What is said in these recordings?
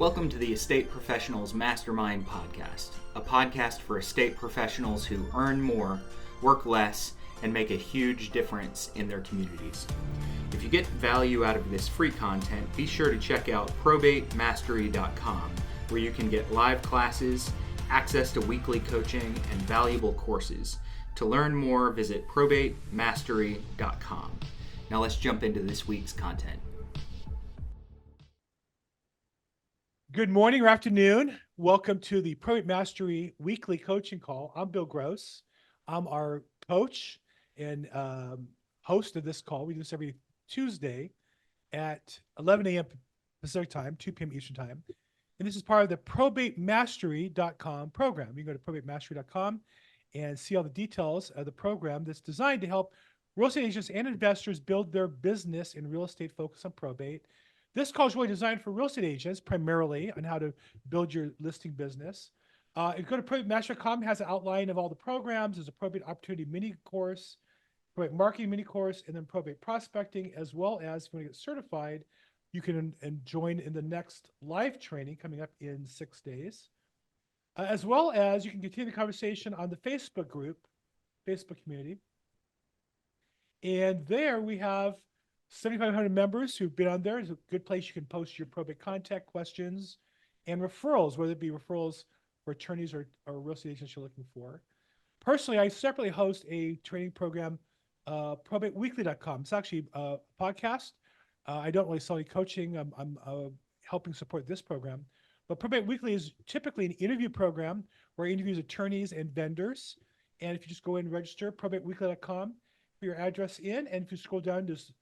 Welcome to the Estate Professionals Mastermind Podcast, a podcast for estate professionals who earn more, work less, and make a huge difference in their communities. If you get value out of this free content, be sure to check out ProbateMastery.com, where you can get live classes, access to weekly coaching, and valuable courses. To learn more, visit ProbateMastery.com. Now let's jump into this week's content. Good morning or afternoon. Welcome to the Probate Mastery weekly coaching call. I'm Bill Gross. I'm our coach and host of this call. We do this every Tuesday at 11 a.m. Pacific time, 2 p.m. Eastern time. And this is part of the ProbateMastery.com program. You can go to ProbateMastery.com and see all the details of the program that's designed to help real estate agents and investors build their business in real estate focused on probate. This call is really designed for real estate agents, primarily on how to build your listing business. If you go to ProbateMastery.com, it has an outline of all the programs. There's a probate opportunity mini course, probate marketing mini course, and then probate prospecting, as well as if you want to get certified, you can join in the next live training coming up in 6 days. As well as you can continue the conversation on the Facebook group, Facebook community. And there we have 7,500 members who've been on there. It's a good place you can post your probate contact questions and referrals, whether it be referrals for attorneys or real estate agents you're looking for. Personally, I separately host a training program, probateweekly.com. It's actually a podcast. I don't really sell any coaching. I'm helping support this program. But Probate Weekly is typically an interview program where it interviews attorneys and vendors. And if you just go in and register, probateweekly.com, put your address in, and if you scroll down, there's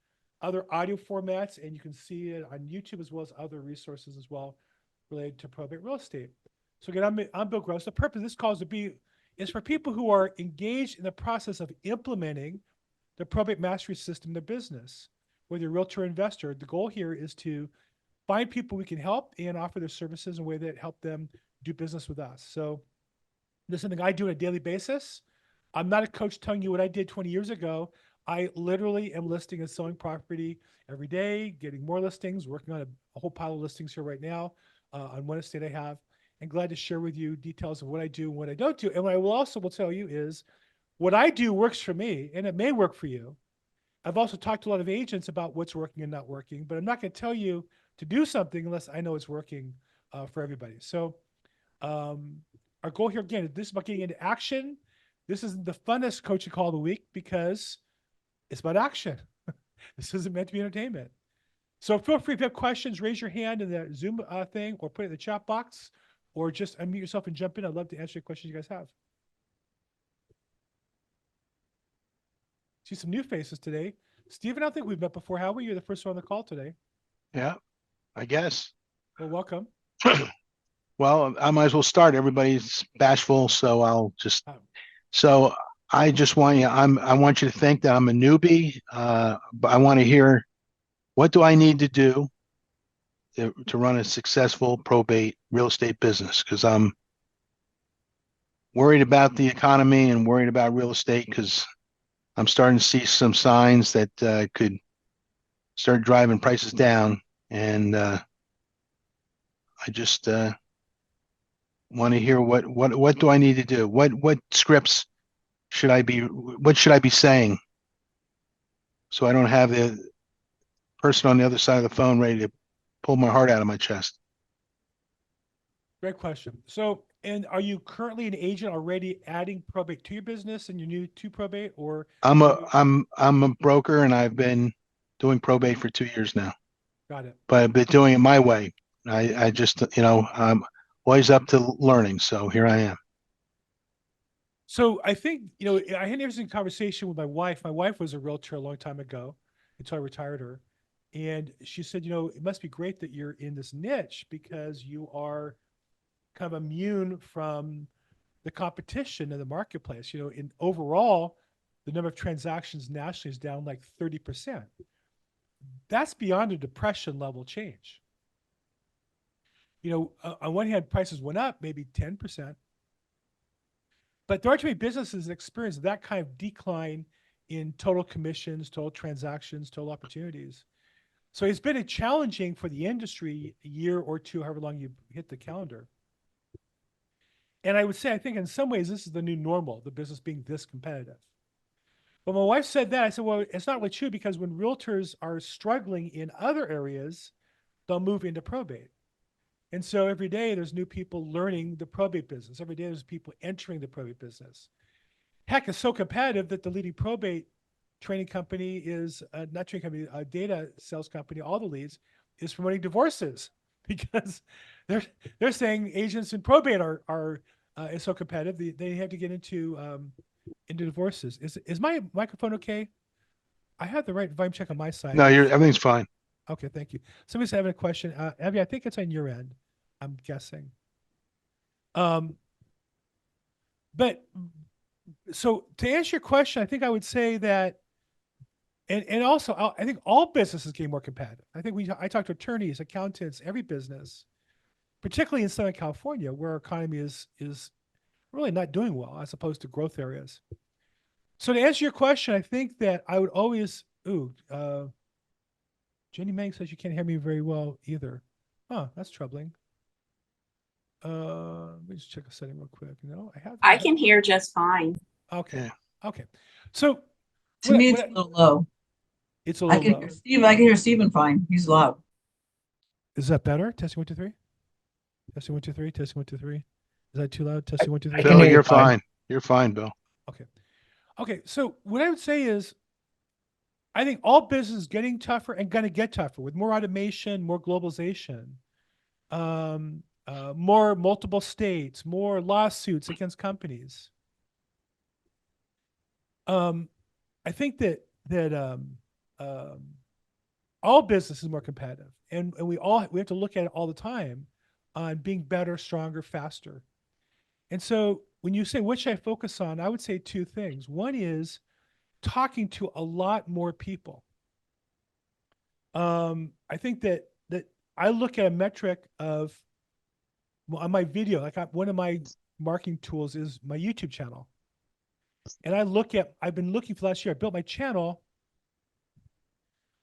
other audio formats, and you can see it on YouTube as well as other resources as well related to probate real estate. So again, I'm Bill Gross. The purpose of this call is for people who are engaged in the process of implementing the probate mastery system in their business, whether you're a realtor or investor. The goal here is to find people we can help and offer their services in a way that help them do business with us. So this is something I do on a daily basis. I'm not a coach telling you what I did 20 years ago. I literally am listing and selling property every day, getting more listings, working on a whole pile of listings here right now on one estate I have, and glad to share with you details of what I do and what I don't do. And what I will tell you is what I do works for me, and it may work for you. I've also talked to a lot of agents about what's working and not working, but I'm not going to tell you to do something unless I know it's working for everybody. So our goal here, again, this is about getting into action. This is the funnest coaching call of the week because it's about action. This isn't meant to be entertainment. So feel free if you have questions, raise your hand in the Zoom thing or put it in the chat box or just unmute yourself and jump in. I'd love to answer your questions you guys have. See some new faces today. Stephen, I don't think we've met before, have we? You're the first one on the call today. Yeah, I guess. Well, welcome. Well, I might as well start. Everybody's bashful, so So I just want you. I want you to think that I'm a newbie. But I want to hear, what do I need to do to run a successful probate real estate business? Because I'm worried about the economy and worried about real estate because I'm starting to see some signs that could start driving prices down, and I just want to hear what do I need to do? What scripts what should I be saying so I don't have the person on the other side of the phone ready to pull my heart out of my chest? Great question. So, and are you currently an agent already adding probate to your business and you're new to probate, or? I'm a broker and I've been doing probate for 2 years now. Got it. But I've been doing it my way. I just, I'm always up to learning. So here I am. So I think, I had an interesting conversation with my wife. My wife was a realtor a long time ago until I retired her. And she said, it must be great that you're in this niche because you are kind of immune from the competition in the marketplace. In overall, the number of transactions nationally is down like 30%. That's beyond a depression level change. On one hand, prices went up maybe 10%. But there are too many businesses that experience that kind of decline in total commissions, total transactions, total opportunities. So it's been a challenging for the industry a year or two, however long you hit the calendar. And I would say, I think in some ways, this is the new normal, the business being this competitive. But my wife said that. I said, well, it's not really true, because when realtors are struggling in other areas, they'll move into probate. And so every day there's new people learning the probate business. Every day there's people entering the probate business. Heck, it's so competitive that the leading probate training company is not training company, a data sales company, all the leads is promoting divorces, because they're saying agents in probate are is so competitive they have to get into divorces. Is my microphone okay? I have the right volume check on my side. No, everything's fine. Okay, thank you. Somebody's having a question. Abby, I think it's on your end, I'm guessing. But so to answer your question, I think I would say that, and also I think all businesses getting more competitive. I think I talk to attorneys, accountants, every business, particularly in Southern California, where our economy is really not doing well as opposed to growth areas. So to answer your question, I think that I would always, Jenny Mang says you can't hear me very well either. Huh, that's troubling. Let me just check a setting real quick. No, I can hear just fine. Okay. Yeah. Okay. So To me, it's a little low. It's a I little can low. hear Steve. I can hear Stephen fine. He's loud. Is that better? Testing 1, 2, 3. Testing 1, 2, 3. Testing 1, 2, 3. Is that too loud? Testing 1, 2, 3. Bill, you're fine. You're fine, Bill. Okay. Okay. So what I would say is, I think all business is getting tougher and going to get tougher with more automation, more globalization, more multiple states, more lawsuits against companies. I think that all business is more competitive, and we have to look at it all the time on being better, stronger, faster. And so when you say what should I focus on, I would say two things. One is talking to a lot more people. I think that I look at a metric of, well, on my video, like one of my marketing tools is my YouTube channel. And I've been looking for last year, I built my channel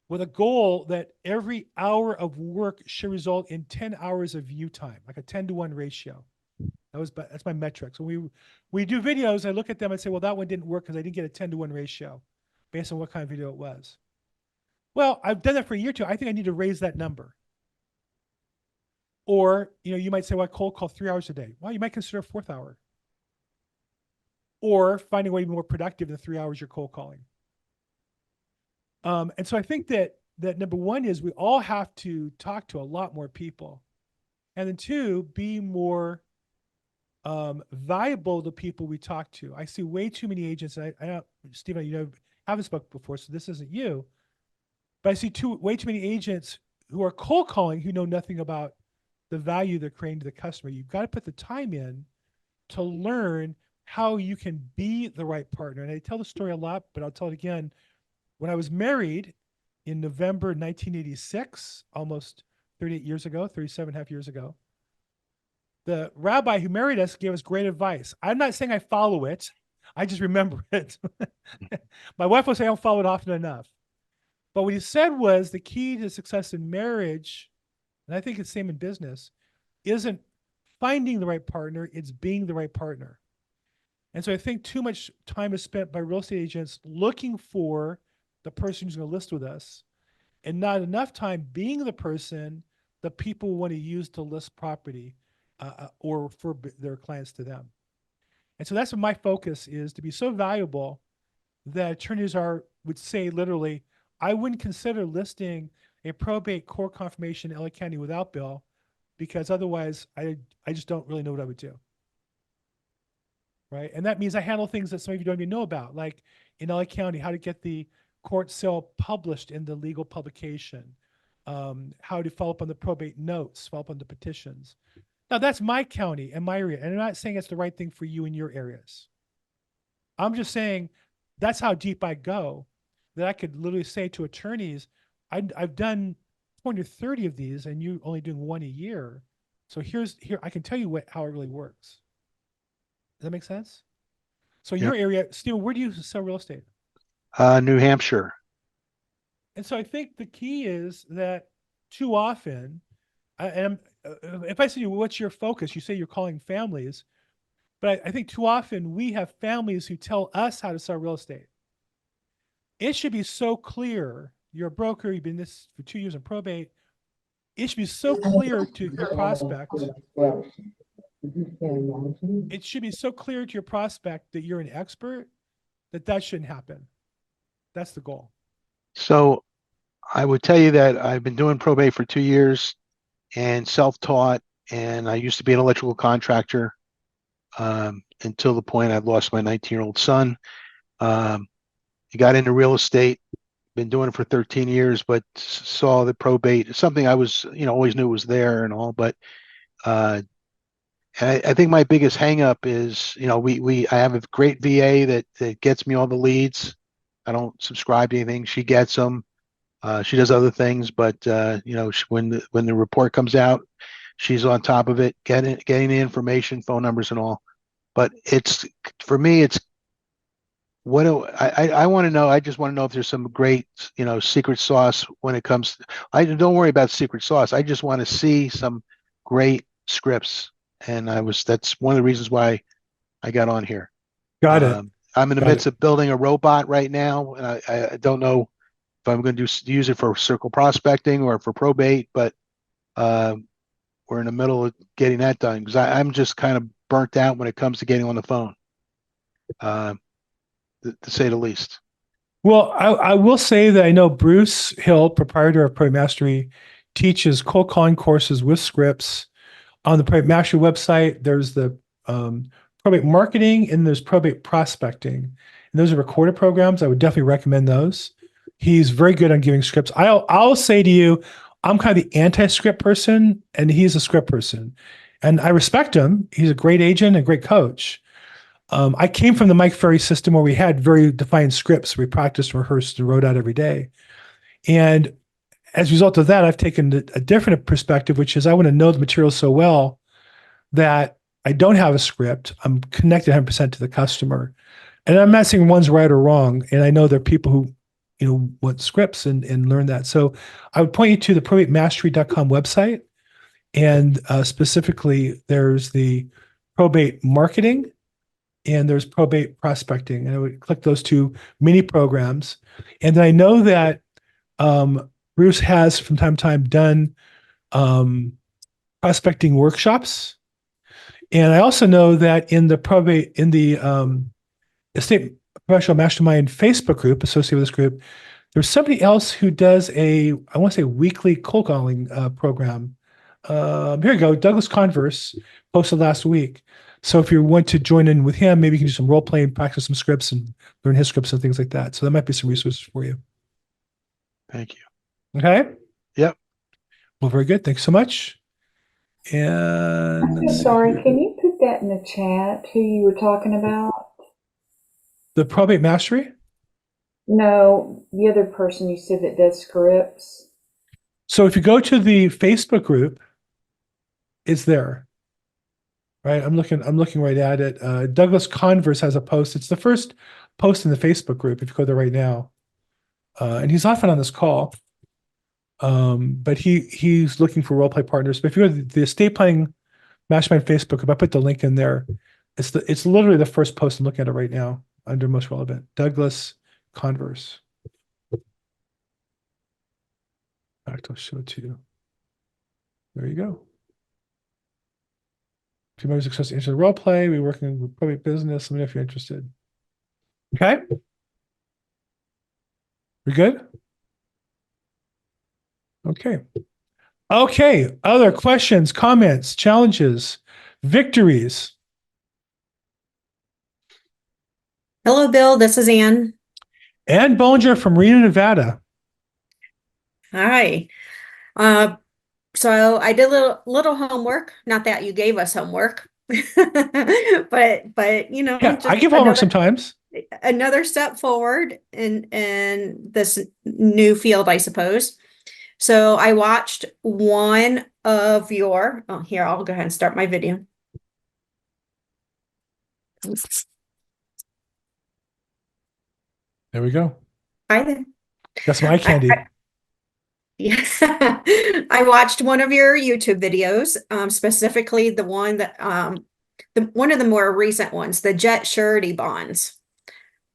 with a goal that every hour of work should result in 10 hours of view time, like a 10-to-1 ratio. That's my metric. So we do videos, I look at them and say, well, that one didn't work because I didn't get a 10-to-1 ratio based on what kind of video it was. Well, I've done that for a year or two. I think I need to raise that number. Or, you might say, well, I cold call 3 hours a day. Well, you might consider a 4th hour. Or finding a way to be more productive than 3 hours you're cold calling. And so I think that number one is we all have to talk to a lot more people. And then two, be more valuable to people we talk to. I see way too many agents. I don't, Stephen, haven't spoken before, so this isn't you. But I see way too many agents who are cold calling who know nothing about the value they're creating to the customer. You've got to put the time in to learn how you can be the right partner. And I tell the story a lot, but I'll tell it again. When I was married in November 1986, almost 38 years ago, 37.5 years ago, the rabbi who married us gave us great advice. I'm not saying I follow it. I just remember it. My wife will say I don't follow it often enough. But what he said was the key to success in marriage, and I think it's the same in business, isn't finding the right partner, it's being the right partner. And so I think too much time is spent by real estate agents looking for the person who's going to list with us, and not enough time being the person that people want to use to list property or for their clients to them. And so that's what my focus is, to be so valuable that attorneys would say literally, I wouldn't consider listing a probate court confirmation in LA County without Bill, because otherwise I just don't really know what I would do. Right. And that means I handle things that some of you don't even know about, like in LA County, how to get the court sale published in the legal publication, how to follow up on the probate notes, follow up on the petitions. Now that's my county and my area. And I'm not saying it's the right thing for you in your areas. I'm just saying that's how deep I go, that I could literally say to attorneys, I've done 20 or 30 of these and you're only doing one a year. So here, I can tell you how it really works. Does that make sense? So in your area, Steve, where do you sell real estate? New Hampshire. And so I think the key is that too often, if I say to you, what's your focus? You say you're calling families, but I think too often we have families who tell us how to sell real estate. It should be so clear. You're a broker, you've been this for 2 years in probate. It should be so clear to your prospect. It should be so clear to your prospect that you're an expert that shouldn't happen. That's the goal. So I would tell you that I've been doing probate for 2 years and self-taught, and I used to be an electrical contractor until the point I lost my 19-year-old son. I got into real estate, been doing it for 13 years, but saw the probate, something I was, always knew was there and all, but and I think my biggest hang up is, I have a great VA that gets me all the leads. I don't subscribe to anything. She gets them. She does other things, but when the report comes out, she's on top of it, getting the information, phone numbers and all. But for me, it's what I want to know. I just want to know if there's some great, secret sauce when it comes. I don't worry about secret sauce. I just want to see some great scripts. And that's one of the reasons why I got on here. Got it. I'm in the midst of building a robot right now. And I don't know if I'm going to use it for circle prospecting or for probate, but we're in the middle of getting that done because I'm just kind of burnt out when it comes to getting on the phone, to say the least. Well, I will say that I know Bruce Hill, proprietor of Probate Mastery, teaches cold calling courses with scripts. On the Probate Mastery website, there's the probate marketing and there's probate prospecting. And those are recorded programs. I would definitely recommend those. He's very good on giving scripts. I'll say to you, I'm kind of the anti-script person and he's a script person. And I respect him. He's a great agent and a great coach. I came from the Mike Ferry system where we had very defined scripts. We practiced, rehearsed, and wrote out every day. And as a result of that, I've taken a different perspective, which is I want to know the material so well that I don't have a script. I'm connected 100% to the customer. And I'm not saying one's right or wrong. And I know there are people who, want scripts and learn that. So I would point you to the probatemastery.com website. And specifically, there's the probate marketing and there's probate prospecting. And I would click those two mini programs. And I know that Bruce has from time to time done prospecting workshops. And I also know that in the Estate Professional Mastermind Facebook group associated with this group, there's somebody else who does I want to say weekly cold calling program. Here you go. Douglas Converse posted last week. So if you want to join in with him, maybe you can do some role playing, practice some scripts and learn his scripts and things like that. So that might be some resources for you. Thank you. Okay. Yep. Well, very good. Thanks so much. And I'm sorry, can you put that in the chat, who you were talking about? The Probate Mastery? No, the other person you said that does scripts. So if you go to the Facebook group, it's there. Right? I'm looking right at it. Douglas Converse has a post. It's the first post in the Facebook group if you go there right now. And he's often on this call. But he's looking for role play partners. But if you go to the estate planning mastermind Facebook group, I put the link in there. It's literally the first post. I'm looking at it right now under most relevant. Douglas Converse. In fact, I'll show it to you. There you go. If you members express interest in role play, we're working with probate business. Let me know if you're interested. Okay. We good? Okay. Okay. Other questions, comments, challenges, victories? Hello, Bill. This is Ann. Ann Bollinger from Reno, Nevada. Hi. So I did a little homework. Not that you gave us homework, but Yeah, just I give homework sometimes. another step forward in this new field, I suppose. So I watched one of your. Oh, here I'll go ahead and start my video. There we go. Hi there. That's my candy. Yeah. I watched one of your YouTube videos, specifically the one that one of the more recent ones, the jet surety bonds.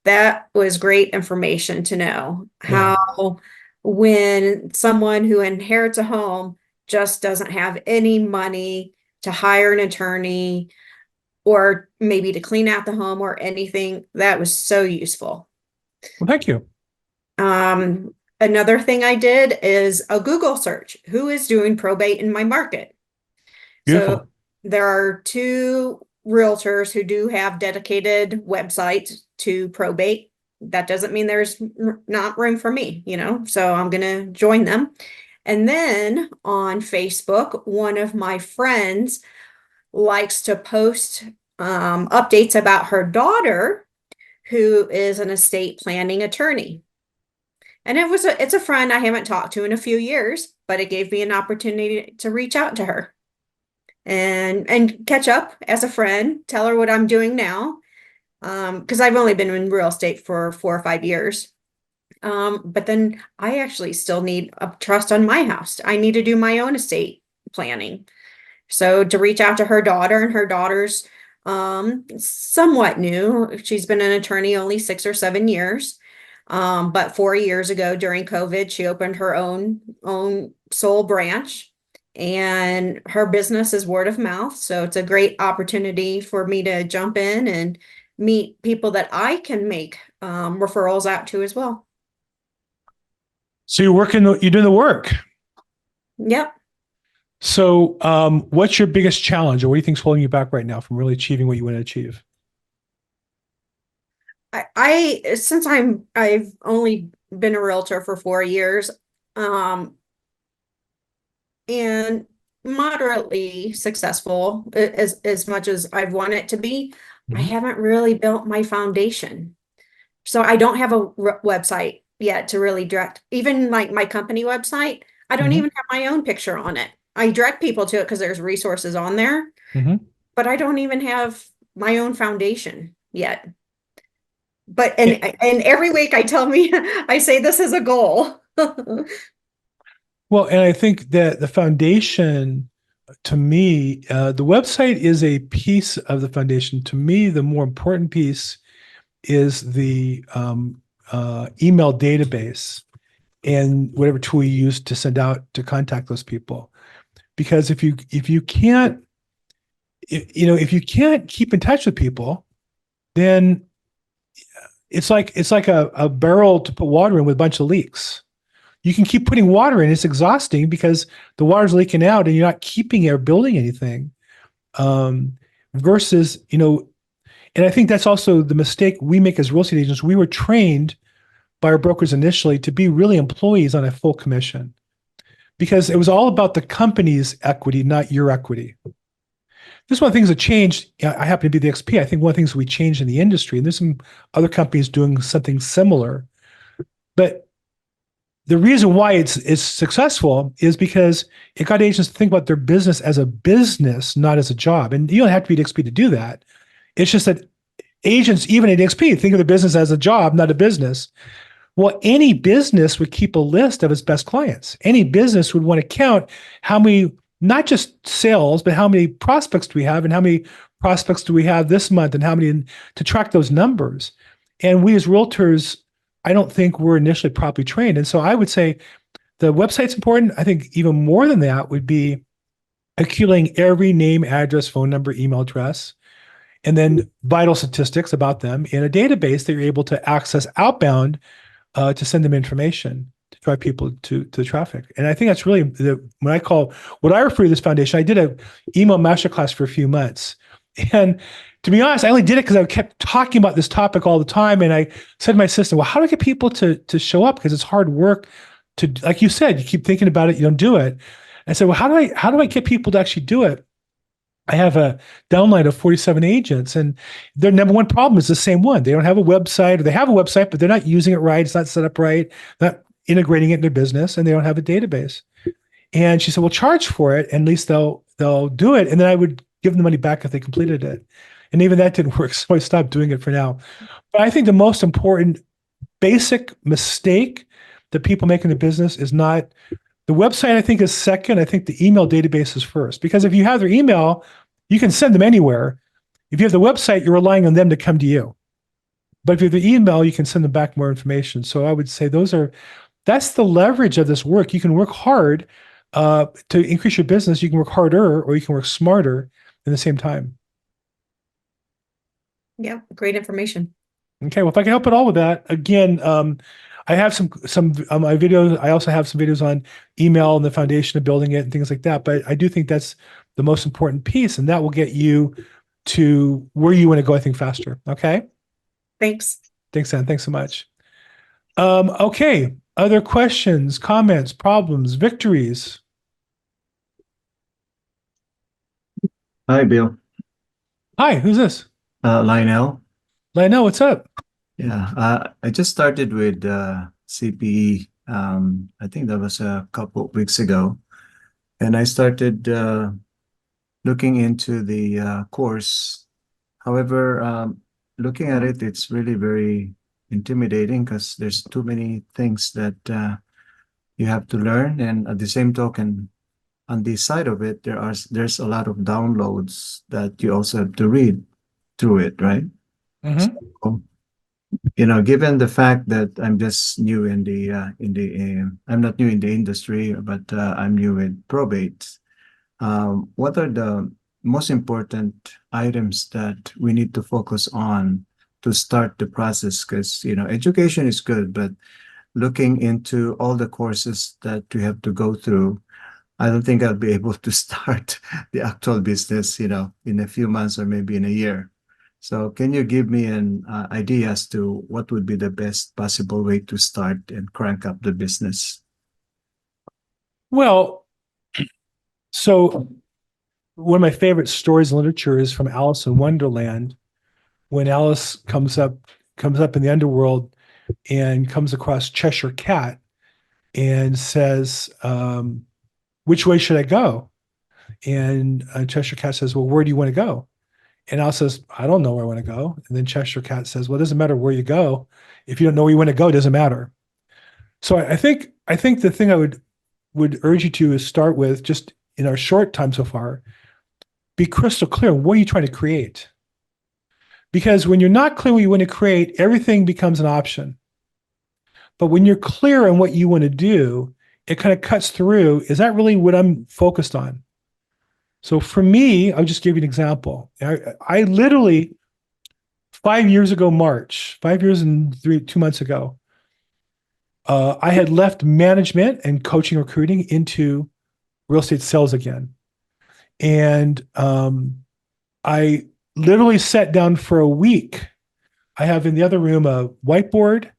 That was great information to know Yeah. how when someone who inherits a home just doesn't have any money to hire an attorney or maybe to clean out the home or anything, that was so useful. Well, thank you. Another thing I did is a Google search. Who is doing probate in my market? Beautiful. So there are two realtors who do have dedicated websites to probate. That doesn't mean there's not room for me, so I'm going to join them. And then on Facebook, one of my friends likes to post updates about her daughter, who is an estate planning attorney. And it's a friend I haven't talked to in a few years, but it gave me an opportunity to reach out to her and catch up as a friend, tell her what I'm doing now. Because I've only been in real estate for 4 or 5 years. But then I actually still need a trust on my house. I need to do my own estate planning. So to reach out to her daughter, and her daughter's somewhat new. She's been an attorney only 6 or 7 years. But 4 years ago during COVID, she opened her own sole branch, and her business is word of mouth. So it's a great opportunity for me to jump in and meet people that I can make referrals out to as well. So you're doing the work. Yep. So what's your biggest challenge, or what do you think's holding you back right now from really achieving what you want to achieve? Since I've only been a realtor for 4 years, and moderately successful as much as I've wanted it to be, I haven't really built my foundation. So I don't have a website yet to really direct, even like my company website. I don't even have my own picture on it. I direct people to it because there's resources on there, but I don't even have my own foundation yet. But and every week I say this is a goal. Well, and I think that the foundation, to me, the website is a piece of the foundation. To me, the more important piece is the email database and whatever tool you use to send out to contact those people. Because if you can't keep in touch with people, then it's like a barrel to put water in with a bunch of leaks. You can keep putting water in. It's exhausting because the water's leaking out and you're not keeping it or building anything. Versus, and I think that's also the mistake we make as real estate agents. We were trained by our brokers initially to be really employees on a full commission because it was all about the company's equity, not your equity. This is one of the things that changed. I happen to be the XP. I think one of the things we changed in the industry, and there's some other companies doing something similar, but the reason why it's successful is because it got agents to think about their business as a business, not as a job. And you don't have to be an XP to do that. It's just that agents, even at XP, think of the business as a job, not a business. Well, any business would keep a list of its best clients. Any business would want to count how many, not just sales, but how many prospects do we have and how many prospects do we have this month and how many to track those numbers. And we as realtors, I don't think we're initially properly trained. And so I would say the website's important. I think even more than that would be accumulating every name, address, phone number, email address, and then vital statistics about them in a database that you're able to access outbound to send them information to drive people to the traffic. And I think that's really what I refer to this foundation. I did a email masterclass for a few months. And to be honest, I only did it because I kept talking about this topic all the time. And I said to my assistant, well, how do I get people to show up? Because it's hard work to, like you said, you keep thinking about it, you don't do it. I said, well, how do I get people to actually do it? I have a downline of 47 agents, and their number one problem is the same one. They don't have a website, or they have a website, but they're not using it right. It's not set up right, not integrating it in their business, and they don't have a database. And she said, well, charge for it, and at least they'll do it. And then I would give them the money back if they completed it. And even that didn't work, so I stopped doing it for now. But I think the most important basic mistake the people making the business is not, the website I think is second. I think the email database is first, because if you have their email, you can send them anywhere. If you have the website, you're relying on them to come to you. But if you have the email, you can send them back more information. So I would say that's the leverage of this work. You can work hard to increase your business. You can work harder or you can work smarter in the same time. Yeah, great information. Okay, well, if I can help at all with that, again, I have some my videos. I also have some videos on email and the foundation of building it and things like that. But I do think that's the most important piece, and that will get you to where you want to go, I think, faster. Okay. Thanks. Thanks, Ann. Thanks so much. Okay. Other questions, comments, problems, victories? Hi, Bill. Hi, who's this? Lionel. Lionel, what's up? Yeah, I just started with CPE. I think that was a couple of weeks ago, and I started looking into the course. However, looking at it, it's really very intimidating because there's too many things that you have to learn, and at the same token, on the side of it, there's a lot of downloads that you also have to read through it, right? Mm-hmm. So, given the fact that I'm just new in the I'm not new in the industry, but I'm new with probate. What are the most important items that we need to focus on to start the process? Because education is good, but looking into all the courses that we have to go through, I don't think I'll be able to start the actual business, in a few months or maybe in a year. So can you give me an idea as to what would be the best possible way to start and crank up the business? Well, so one of my favorite stories in literature is from Alice in Wonderland, when Alice comes up in the underworld and comes across Cheshire Cat and says, which way should I go? And Cheshire Cat says, well, where do you want to go? And Alice says, I don't know where I want to go. And then Cheshire Cat says, well, it doesn't matter where you go. If you don't know where you want to go, it doesn't matter. So I think the thing I would urge you to is start with, just in our short time so far, be crystal clear. What are you trying to create? Because when you're not clear what you want to create, everything becomes an option. But when you're clear on what you want to do, it kind of cuts through. Is that really what I'm focused on? So for me, I'll just give you an example. I literally, 5 years ago, March, 5 years and 2 months ago, I had left management and coaching recruiting into real estate sales again. And I literally sat down for a week. I have in the other room a whiteboard,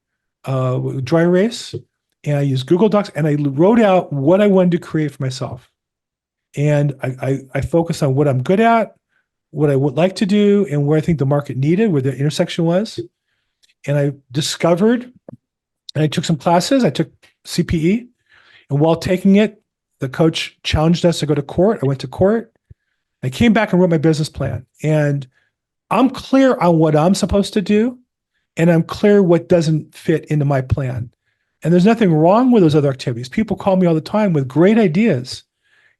dry erase, and I used Google Docs, and I wrote out what I wanted to create for myself. And I focused on what I'm good at, what I would like to do, and where I think the market needed, where the intersection was. And I discovered, and I took some classes. I took CPE, and while taking it, the coach challenged us to go to court. I went to court. I came back and wrote my business plan. And I'm clear on what I'm supposed to do, and I'm clear what doesn't fit into my plan. And there's nothing wrong with those other activities. People call me all the time with great ideas.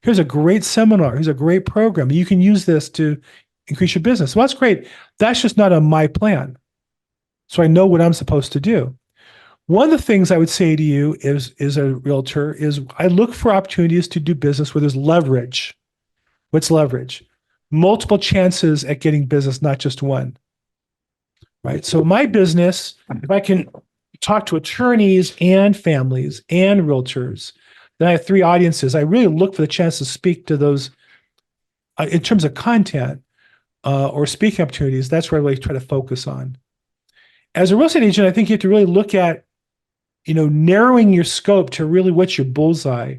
Here's a great seminar. Here's a great program. You can use this to increase your business. Well, that's great. That's just not on my plan. So I know what I'm supposed to do. One of the things I would say to you is a realtor is I look for opportunities to do business where there's leverage. What's leverage? Multiple chances at getting business, not just one. Right? So my business, if I can talk to attorneys and families and realtors, then I have 3 audiences. I really look for the chance to speak to those in terms of content or speaking opportunities. That's where I really try to focus on. As a real estate agent, I think you have to really look at, narrowing your scope to really what's your bullseye,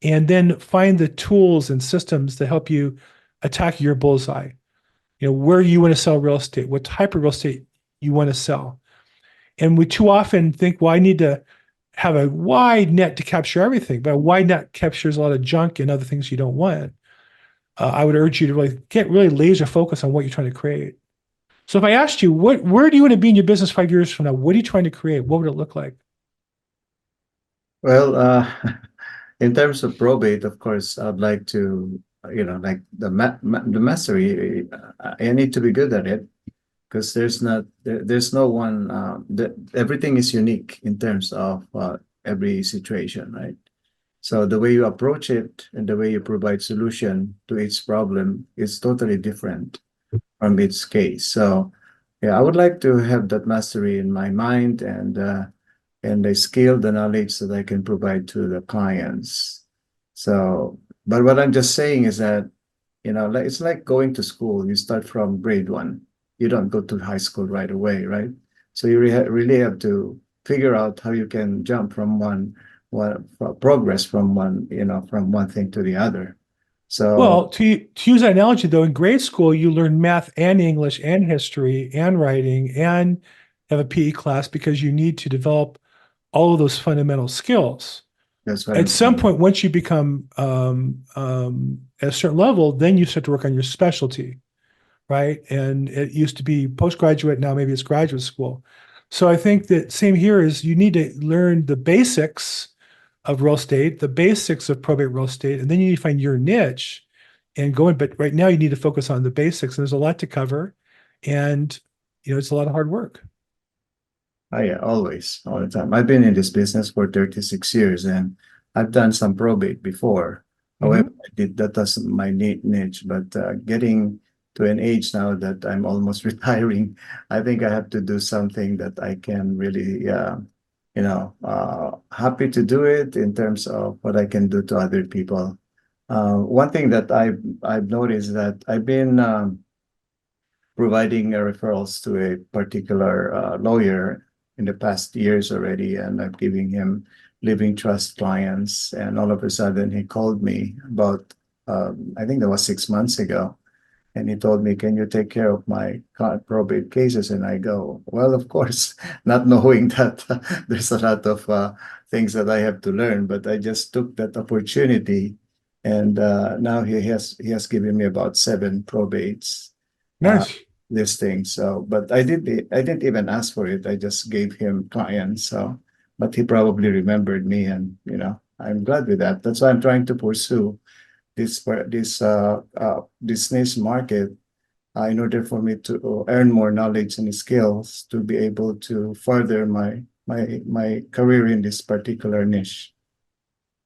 and then find the tools and systems that help you attack your bullseye. Where you want to sell real estate, what type of real estate you want to sell. And we too often think, well, I need to have a wide net to capture everything, but a wide net captures a lot of junk and other things you don't want. I would urge you to really get laser focused on what you're trying to create. So if I asked you, where do you want to be in your business 5 years from now? What are you trying to create? What would it look like? Well, in terms of probate, of course, I'd like to, like the mastery, I need to be good at it because there's no one, everything is unique in terms of every situation, right? So the way you approach it and the way you provide solution to each problem is totally different from each case. So yeah, I would like to have that mastery in my mind and the skill, the knowledge that I can provide to the clients. So, but what I'm just saying is that, like it's like going to school. You start from grade one. You don't go to high school right away, right? So you really have to figure out how you can jump from progress from from one thing to the other. So, Well, to use that analogy though, in grade school, you learn math and English and history and writing and have a PE class because you need to develop all of those fundamental skills. that's what At I'm some saying. point, once you become at a certain level, then you start to work on your specialty, right? And it used to be postgraduate, now maybe it's graduate school. So I think that same here is you need to learn the basics of real estate, the basics of probate real estate, and then you need to find your niche and go in. But right now you need to focus on the basics, and there's a lot to cover, and it's a lot of hard work. Oh yeah, always, all the time. I've been in this business for 36 years and I've done some probate before. However, that wasn't my niche, but getting to an age now that I'm almost retiring, I think I have to do something that I can really, happy to do it in terms of what I can do to other people. One thing that I've noticed that I've been providing referrals to a particular lawyer in the past years already, and I'm giving him living trust clients. And all of a sudden, he called me about, I think that was 6 months ago, and he told me, "Can you take care of my probate cases?" And I go, "Well, of course," not knowing that there's a lot of things that I have to learn, but I just took that opportunity, and now he has given me about 7 probates. Nice. This thing. So, but I didn't even ask for it. I just gave him clients. So, but he probably remembered me, and I'm glad with that. That's why I'm trying to pursue this niche market in order for me to earn more knowledge and skills to be able to further my career in this particular niche.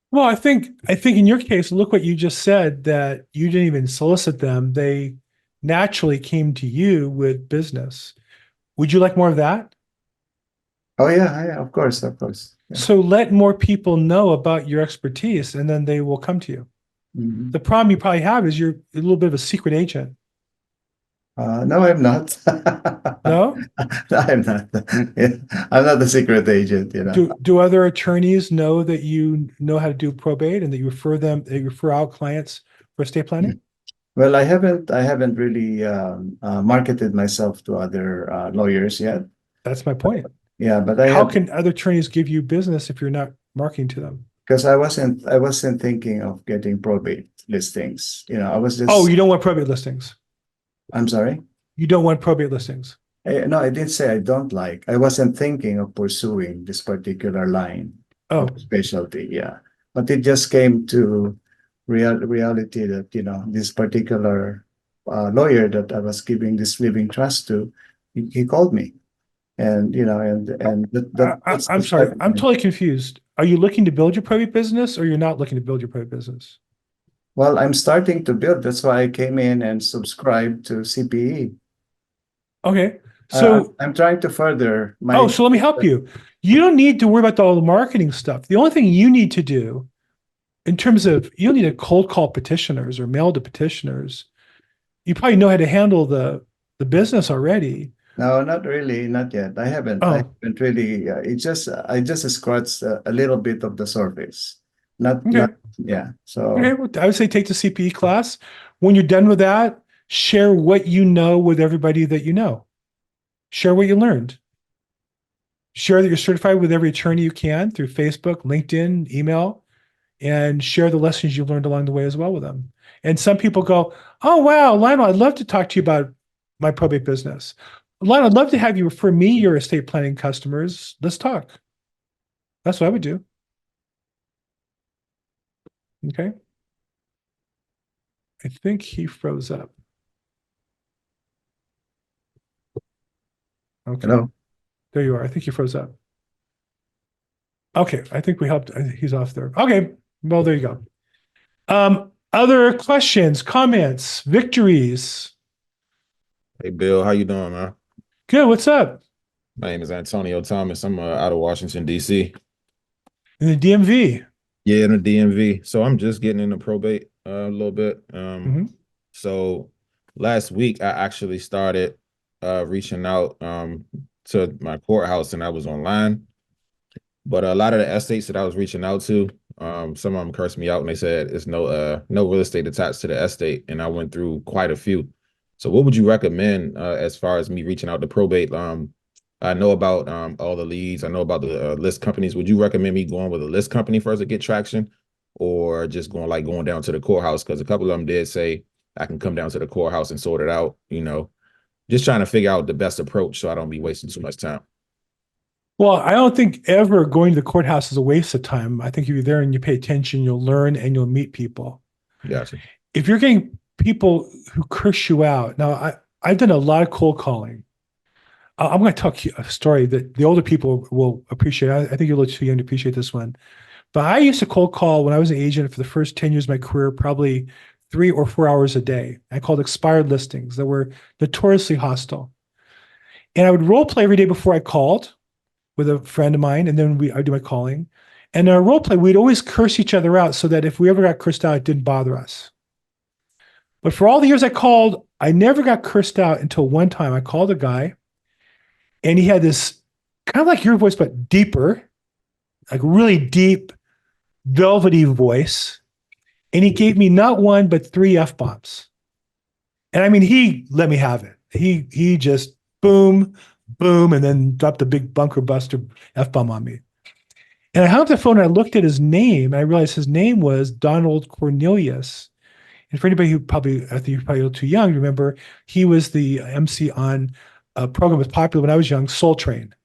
Well, I think in your case, look what you just said, that you didn't even solicit them. They naturally came to you with business. Would you like more of that? Oh yeah, of course. Yeah. So let more people know about your expertise and then they will come to you. Mhm. The problem you probably have is you're a little bit of a secret agent. No, I'm not. No? No, I'm not. Yeah, I'm not a secret agent, Do other attorneys know that you know how to do probate and that you refer out clients for estate planning? Well, I haven't really marketed myself to other lawyers yet. That's my point. Yeah, but How can other attorneys give you business if you're not marketing to them? because I wasn't thinking of getting probate listings. I was just. Oh, you don't want probate listings. I'm sorry. You don't want probate listings. No, I didn't say I don't like. I wasn't thinking of pursuing this particular line Oh, of specialty. Yeah, but it just came to reality that this particular lawyer that I was giving this living trust to, he called me, and I'm sorry. I'm totally confused. Are you looking to build your probate business or you're not looking to build your probate business? Well, I'm starting to build. That's why I came in and subscribed to CPE. Okay. So I'm trying to further my. Oh, so let me help you. You don't need to worry about all the marketing stuff. The only thing you need to do in terms of, you don't need to cold call petitioners or mail to petitioners. You probably know how to handle the business already. No, not really, not yet. I haven't really. I just scratched a little bit of the surface. Yeah. So. Okay, well, I would say take the CPE class. When you're done with that, share what you know with everybody that you know. Share what you learned. Share that you're certified with every attorney you can through Facebook, LinkedIn, email, and share the lessons you learned along the way as well with them. And some people go, "Oh, wow, Lionel, I'd love to talk to you about my probate business. Lionel, I'd love to have you refer me your estate planning customers. Let's talk." That's what I would do. Okay. I think he froze up. Okay. Hello? There you are. I think you froze up. Okay, I think we helped. I think he's off there. Okay, well, there you go. Other questions, comments, victories? Hey Bill, how you doing, man? Good, what's up? My name is Antonio Thomas. I'm out of Washington, D.C. In the DMV? Yeah, in the DMV. So I'm just getting into probate a little bit. So last week I actually started reaching out to my courthouse, and I was online. But a lot of the estates that I was reaching out to, some of them cursed me out, and they said it's no real estate attached to the estate. And I went through quite a few. So what would you recommend as far as me reaching out to probate? I know about all the leads. I know about the list companies. Would you recommend me going with a list company first to get traction, or just going down to the courthouse? Because a couple of them did say I can come down to the courthouse and sort it out. Just trying to figure out the best approach so I don't be wasting too much time. Well, I don't think ever going to the courthouse is a waste of time. I think if you're there and you pay attention, you'll learn and you'll meet people. Gotcha. If you're getting people who curse you out, now I've done a lot of cold calling. I'm going to tell a story that the older people will appreciate. I think you're a little too young to appreciate this one. But I used to cold call when I was an agent for the first 10 years of my career, probably 3 or 4 hours a day. I called expired listings that were notoriously hostile. And I would role play every day before I called with a friend of mine, and then I do my calling. And in our role play, we'd always curse each other out so that if we ever got cursed out, it didn't bother us. But for all the years I called, I never got cursed out until one time I called a guy, and he had this kind of like your voice, but deeper, like really deep, velvety voice. And he gave me not one, but 3 F-bombs. And I mean, he let me have it. He just boom, boom, and then dropped a big bunker buster F-bomb on me. And I hung up the phone and I looked at his name, and I realized his name was Donald Cornelius. And for anybody who I think you're probably a little too young to remember, he was the MC on a program that was popular when I was young, Soul Train.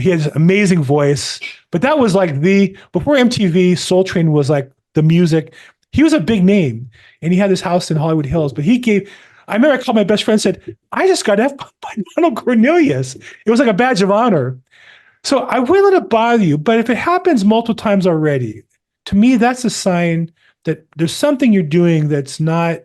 He had this amazing voice, but that was like before MTV, Soul Train was like the music. He was a big name, and he had this house in Hollywood Hills, but I remember I called my best friend and said, I just got F by Donald Cornelius. It was like a badge of honor. So I wouldn't let it bother you, but if it happens multiple times already, to me, that's a sign that there's something you're doing that's not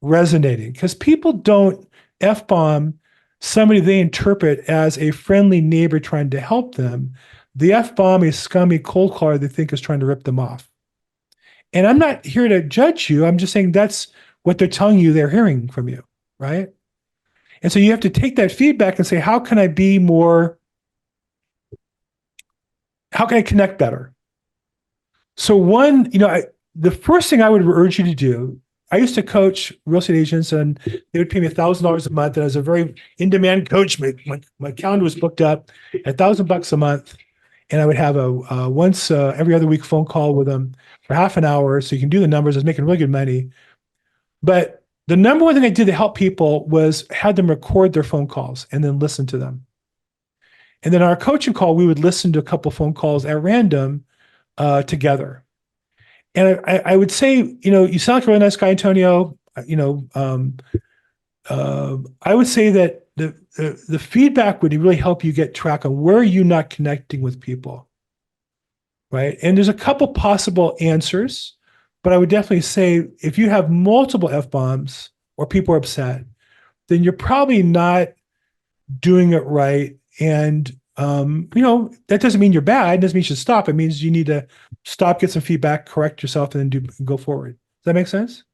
resonating, because people don't F-bomb somebody they interpret as a friendly neighbor trying to help them. The F-bomb is scummy cold caller they think is trying to rip them off. And I'm not here to judge you. I'm just saying that's what they're telling you they're hearing from you, right? And so you have to take that feedback and say, how can I connect better? So the first thing I would urge you to do, I used to coach real estate agents, and they would pay me $1,000 a month. And I was a very in-demand coach. My calendar was booked up at $1,000 a month. And I would have a once every other week phone call with them for half an hour. So you can do the numbers. I was making really good money. But the number one thing I did to help people was had them record their phone calls and then listen to them. And then our coaching call, we would listen to a couple phone calls at random together. And I would say, you sound like a really nice guy, Antonio. I would say that the feedback would really help you get track on where are you not connecting with people, right? And there's a couple possible answers, but I would definitely say if you have multiple F-bombs or people are upset, then you're probably not doing it right. And that doesn't mean you're bad. It doesn't mean you should stop. It means you need to stop, get some feedback, correct yourself, and then go forward. Does that make sense?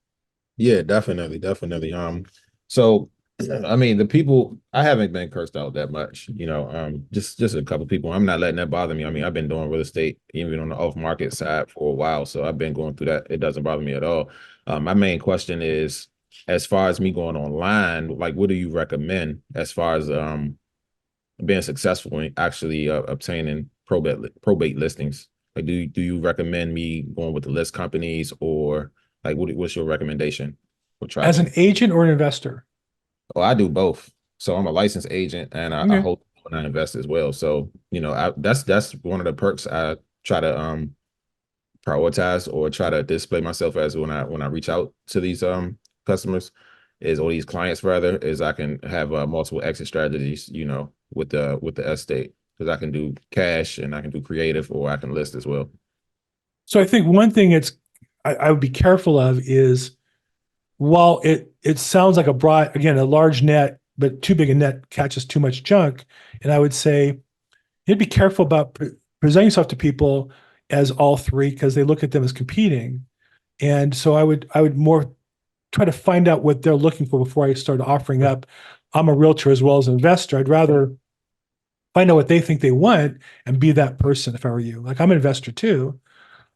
Yeah, definitely. So I mean, the people, I haven't been cursed out that much, just a couple people. I'm not letting that bother me. I mean, I've been doing real estate even on the off market side for a while, so I've been going through that. It doesn't bother me at all. My main question is, as far as me going online, like, what do you recommend as far as being successful in actually obtaining probate listings? Like, do you recommend me going with the list companies, or like what's your recommendation? As an agent or an investor? Oh, I do both. So I'm a licensed agent, and I hold and I invest as well. So that's one of the perks I try to prioritize or try to display myself as when I reach out to these customers or these clients rather, is I can have multiple exit strategies, with the estate, because I can do cash and I can do creative, or I can list as well. So I think one thing I would be careful of is, while it sounds like a large net, but too big a net catches too much junk. And I would say you'd be careful about presenting yourself to people as all three, because they look at them as competing. And so I would more try to find out what they're looking for before I start offering up, I'm a realtor as well as an investor. I'd rather find out what they think they want and be that person if I were you. Like, I'm an investor too.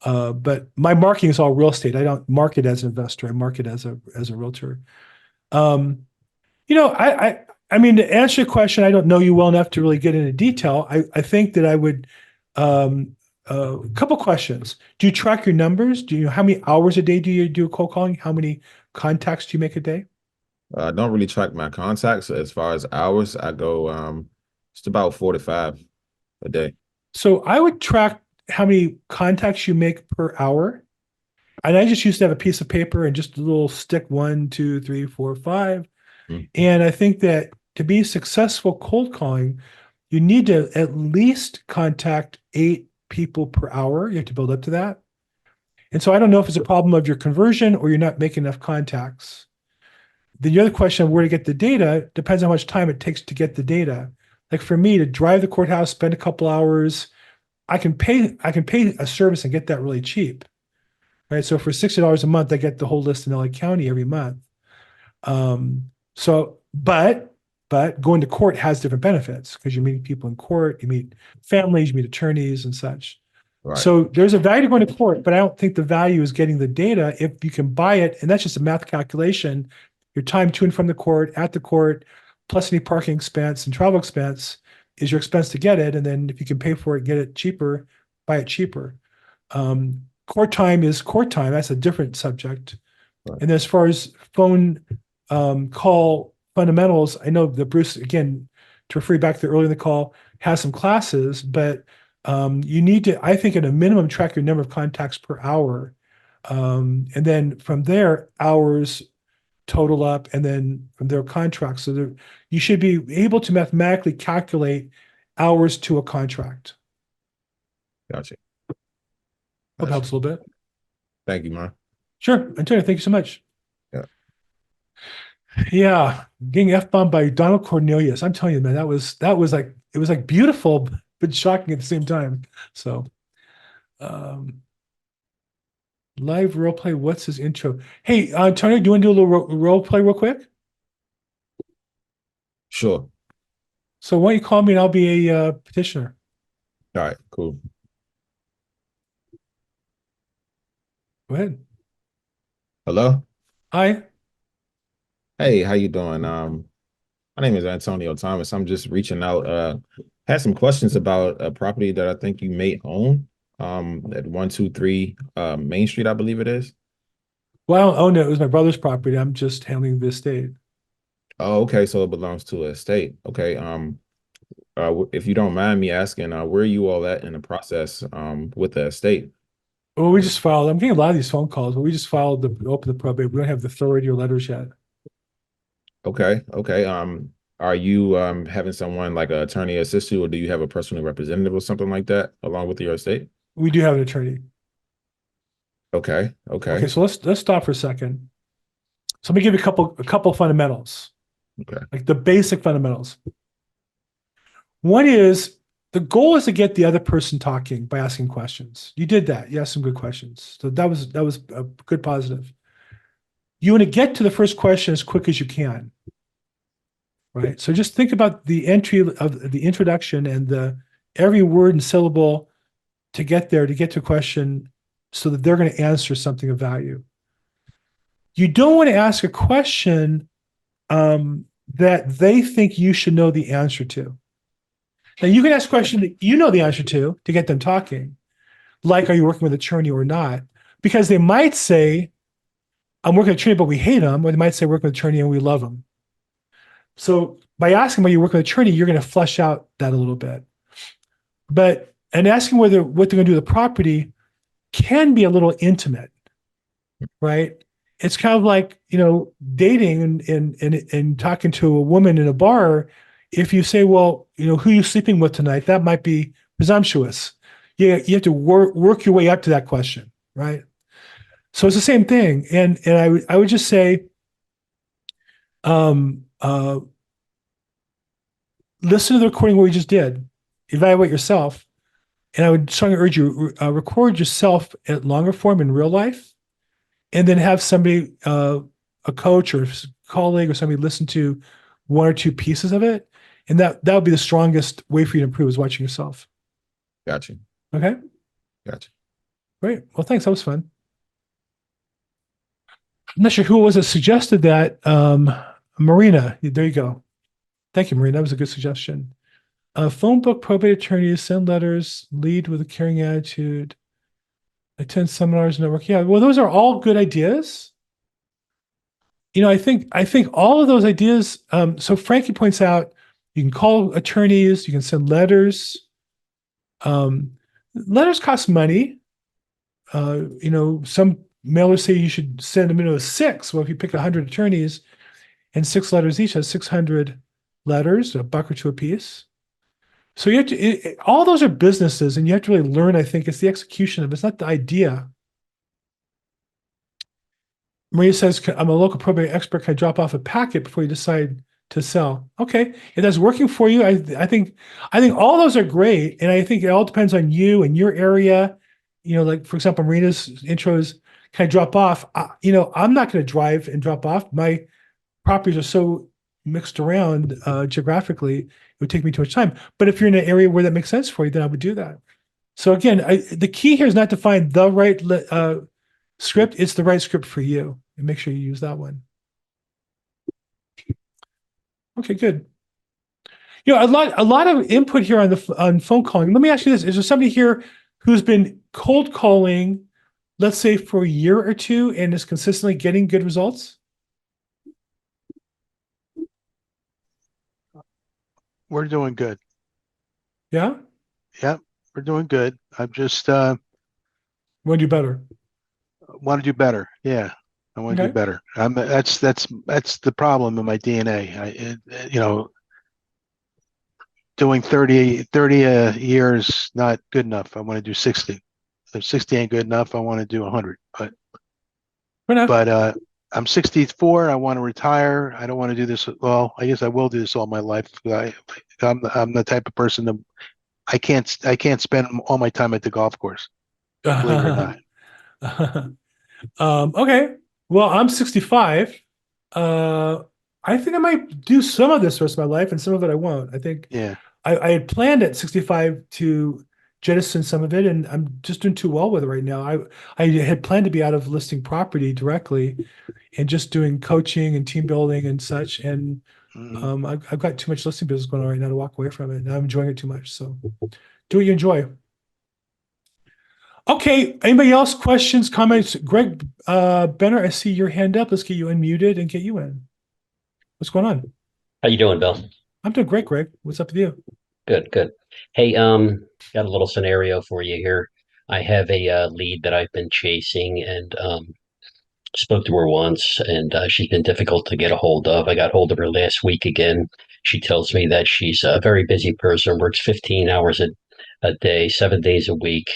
But my marketing is all real estate. I don't market as an investor. I market as a realtor. I mean, to answer your question, I don't know you well enough to really get into detail. I think that I would, a couple questions. Do you track your numbers? How many hours a day do you do cold calling? How many contacts do you make a day? I don't really track my contacts. As far as hours, I go, it's about 4 to 5 a day. So I would track how many contacts you make per hour. And I just used to have a piece of paper and just a little stick 1, 2, 3, 4, 5. Mm-hmm. And I think that to be successful cold calling, you need to at least contact 8 people per hour. You have to build up to that. And so I don't know if it's a problem of your conversion or you're not making enough contacts. The other question of where to get the data depends on how much time it takes to get the data. Like for me, to drive the courthouse, spend a couple hours, I can pay a service and get that really cheap, right? So for $60 a month, I get the whole list in LA County every month. But going to court has different benefits, because you meet people in court, you meet families, you meet attorneys and such. Right. So there's a value to going to court, but I don't think the value is getting the data if you can buy it. And that's just a math calculation. Your time to and from the court, at the court, plus any parking expense and travel expense is your expense to get it. And then if you can pay for it, get it cheaper, buy it cheaper. Court time is court time. That's a different subject. Right. And as far as phone call fundamentals, I know that Bruce, again, to refer you back to earlier in the call, has some classes, but you need to, I think, at a minimum, track your number of contacts per hour. And then from there, hours total up, and then from there, contracts. So you should be able to mathematically calculate hours to a contract. Gotcha. Hope it helps a little bit. Thank you, man. Sure. Antonio, thank you so much. Yeah. Yeah. Getting F-bombed by Donald Cornelius. I'm telling you, man, that was like, it was like beautiful, but shocking at the same time. So, live role play. What's his intro? Hey, Tony, do you want to do a little role play real quick? Sure. So why don't you call me and I'll be a petitioner. All right, cool. Go ahead. Hello. Hi. Hey, how you doing? My name is Antonio Thomas. I'm just reaching out. Had some questions about a property that I think you may own. At 123 Main Street, I believe it is. Well, I don't own it. It was my brother's property. I'm just handling the estate. Oh, okay. So it belongs to an estate. Okay. If you don't mind me asking, where are you all at in the process with the estate? Well, we just filed. I'm getting a lot of these phone calls, but we just filed to open the probate. We don't have the authority or letters yet. Okay. Okay. Are you having someone like an attorney assist you, or do you have a personal representative or something like that along with your estate? We do have an attorney. Okay. Okay. Okay. So let's stop for a second. So let me give you a couple fundamentals. Okay. Like the basic fundamentals. One is, the goal is to get the other person talking by asking questions. You did that. You asked some good questions. So that was a good positive. You want to get to the first question as quick as you can. Right. So just think about the entry of the introduction and every word and syllable to get there, to get to a question, so that they're going to answer something of value. You don't want to ask a question that they think you should know the answer to. Now, you can ask a question that you know the answer to get them talking, like, are you working with an attorney or not? Because they might say, I'm working with an attorney, but we hate him, or they might say, working with an attorney and we love him. So by asking whether you work with an attorney, you're going to flesh out that a little bit. And asking what they're going to do with the property, can be a little intimate, right? It's kind of like, dating and talking to a woman in a bar. If you say, well, who are you sleeping with tonight? That might be presumptuous. You have to work your way up to that question, right? So it's the same thing. And I would just say, listen to the recording what we just did, evaluate yourself. And I would strongly urge you, record yourself at longer form in real life, and then have somebody, a coach or colleague or somebody, listen to one or two pieces of it. And that would be the strongest way for you to improve, is watching yourself. Gotcha. Okay. Gotcha. Great. Well, thanks. That was fun. I'm not sure who it was that suggested that. Marina, there you go. Thank you, Marina. That was a good suggestion. Phone book probate attorneys, send letters, lead with a caring attitude, attend seminars, network. Yeah, well, those are all good ideas. I think all of those ideas. So Frankie points out, you can call attorneys, you can send letters. Letters cost money. Some mailers say you should send them 6. Well, if you pick 100 attorneys and 6 letters each, that's 600 letters, $1 or $2 a piece. So you have to, all those are businesses, and you have to really learn. I think it's the execution of it. It's not the idea. Maria says, I'm a local probate expert. Can I drop off a packet before you decide to sell? Okay, if that's working for you, I think all those are great, and I think it all depends on you and your area. Like, for example, Marina's intro is, can I drop off? I'm not going to drive and drop off. My properties are so mixed around geographically, it would take me too much time. But if you're in an area where that makes sense for you, then I would do that. So again, the key here is not to find the right script. It's the right script for you, and make sure you use that one. Okay, good. A lot of input here on phone calling. Let me ask you this: is there somebody here who's been cold calling, let's say, for a year or two, and is consistently getting good results? We're doing good. Yeah? Yep, we're doing good. I'm just Want to do better? want to do better. Yeah, I want to Okay. do better. That's the problem in my DNA. Doing 30 a year is not good enough. I want to do 60. If 60 ain't good enough, I want to do 100. Fair enough. But I'm 64. I want to retire. I don't want to do this. Well, I guess I will do this all my life. I'm the type of person that I can't spend all my time at the golf course, believe it or not. Okay. Well, I'm 65. I think I might do some of this the rest of my life, and some of it I won't. I think Yeah. I had planned at 65 to jettison some of it, and I'm just doing too well with it right now. I had planned to be out of listing property directly and just doing coaching and team building and such. And I've got too much listing business going on right now to walk away from it, and I'm enjoying it too much. So do what you enjoy. Okay. Anybody else? Questions, comments? Greg Benner, I see your hand up. Let's get you unmuted and get you in. What's going on? How you doing, Bill? I'm doing great, Greg. What's up with you? Good, good. Hey, got a little scenario for you here. I have a lead that I've been chasing, and spoke to her once, and she's been difficult to get a hold of. I got hold of her last week again. She tells me that she's a very busy person, works 15 hours a day, 7 days a week.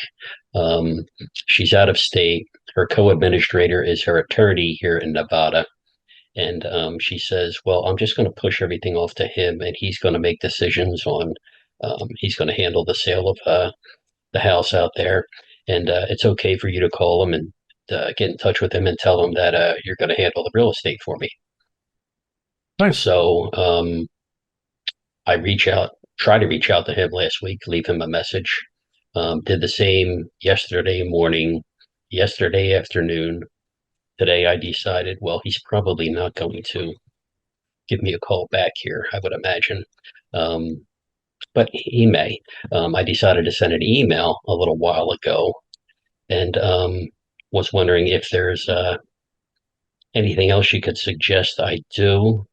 She's out of state. Her co-administrator is her attorney here in Nevada. And she says, well, I'm just going to push everything off to him, and he's going to make decisions on, he's going to handle the sale of the house out there. And it's okay for you to call him and get in touch with him and tell him that you're going to handle the real estate for me. Nice. So I try to reach out to him last week, leave him a message. Did the same yesterday morning, yesterday afternoon. Today I decided, well, he's probably not going to give me a call back here, I would imagine. But he may. I decided to send an email a little while ago, and was wondering if there's anything else you could suggest I do,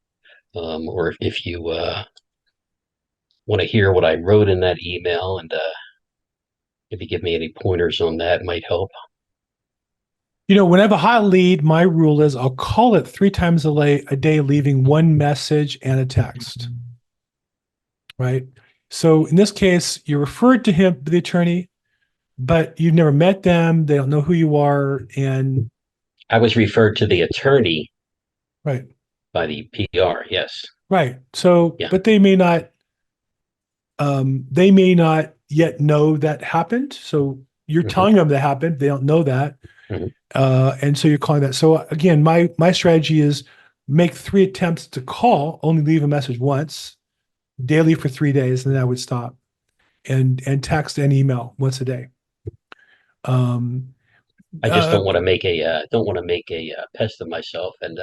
or if you want to hear what I wrote in that email, and maybe give me any pointers on that might help. When I have a hot lead, my rule is I'll call it 3 times a day, leaving one message and a text. Right? So in this case, you're referred to him, the attorney, but you've never met them. They don't know who you are. And I was referred to the attorney right. by the PR. Yes. Right. So, Yeah. but they may not yet know that happened. So you're telling them that happened. They don't know that. And so you're calling that. So again, my strategy is make 3 attempts to call, only leave a message once daily for 3 days, and then I would stop and text and email once a day. I just don't want to make a pest of myself and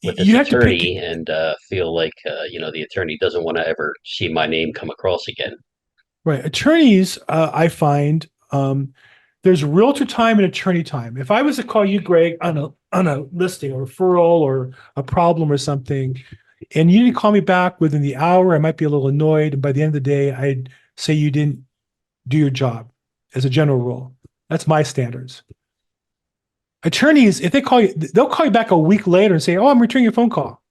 with this You have to pick- attorney and feel like the attorney doesn't want to ever see my name come across again. Right. Attorneys, I find there's realtor time and attorney time. If I was to call you, Greg, on a listing, a referral, or a problem or something, and you didn't call me back within the hour, I might be a little annoyed. And by the end of the day, I'd say you didn't do your job as a general rule. That's my standards. Attorneys, if they call you, they'll call you back a week later and say, "Oh, I'm returning your phone call."